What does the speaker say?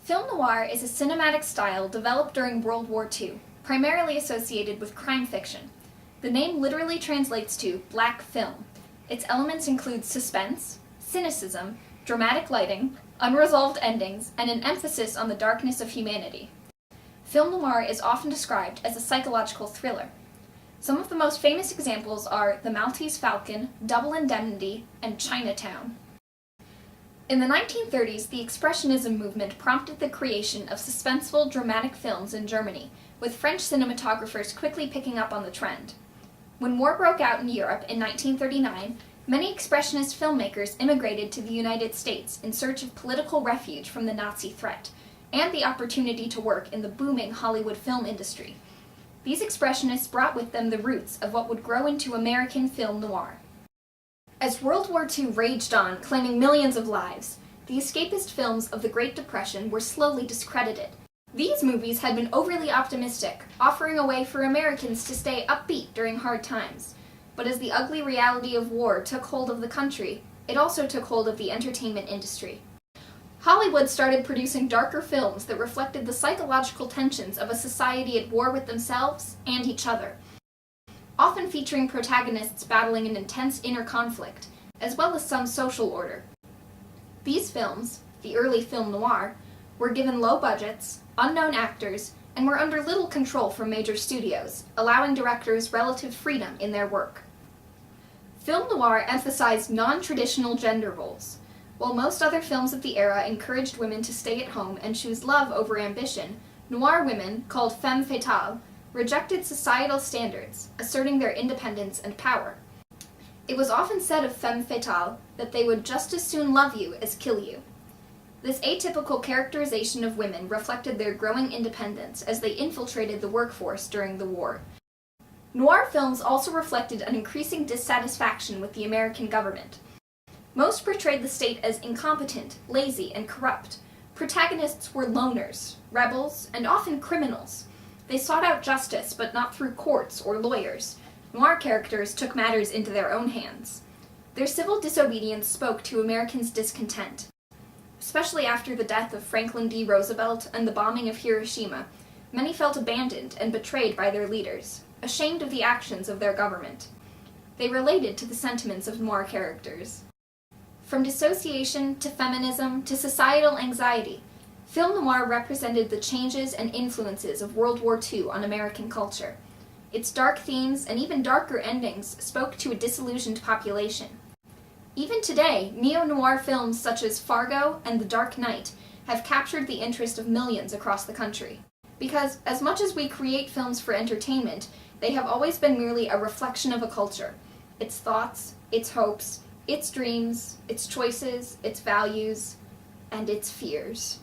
Film noir is a cinematic style developed during World War II, primarily associated with crime fiction. The name literally translates to black film. Its elements include suspense, cynicism, dramatic lighting, unresolved endings, and an emphasis on the darkness of humanity. Film noir is often described as a psychological thriller. Some of the most famous examples are The Maltese Falcon, Double Indemnity, and Chinatown. In the 1930s, the Expressionism movement prompted the creation of suspenseful, dramatic films in Germany, with French cinematographers quickly picking up on the trend. When war broke out in Europe in 1939, many Expressionist filmmakers immigrated to the United States in search of political refuge from the Nazi threat, and the opportunity to work in the booming Hollywood film industry. These Expressionists brought with them the roots of what would grow into American film noir. As World War II raged on, claiming millions of lives, the escapist films of the Great Depression were slowly discredited. These movies had been overly optimistic, offering a way for Americans to stay upbeat during hard times. But as the ugly reality of war took hold of the country, it also took hold of the entertainment industry. Hollywood started producing darker films that reflected the psychological tensions of a society at war with themselves and each other, often featuring protagonists battling an intense inner conflict, as well as some social order. These films, the early film noir, were given low budgets, unknown actors, and were under little control from major studios, allowing directors relative freedom in their work. Film noir emphasized non-traditional gender roles. While most other films of the era encouraged women to stay at home and choose love over ambition, noir women, called femme fatale, rejected societal standards, asserting their independence and power. It was often said of femme fatale that they would just as soon love you as kill you. This atypical characterization of women reflected their growing independence as they infiltrated the workforce during the war. Noir films also reflected an increasing dissatisfaction with the American government. Most portrayed the state as incompetent, lazy, and corrupt. Protagonists were loners, rebels, and often criminals. They sought out justice, but not through courts or lawyers. Noir characters took matters into their own hands. Their civil disobedience spoke to Americans' discontent. Especially after the death of Franklin D. Roosevelt and the bombing of Hiroshima, many felt abandoned and betrayed by their leaders, ashamed of the actions of their government. They related to the sentiments of noir characters. From dissociation to feminism to societal anxiety, film noir represented the changes and influences of World War II on American culture. Its dark themes and even darker endings spoke to a disillusioned population. Even today, neo-noir films such as Fargo and The Dark Knight have captured the interest of millions across the country. Because, as much as we create films for entertainment, they have always been merely a reflection of a culture, its thoughts, its hopes, its dreams, its choices, its values, and its fears.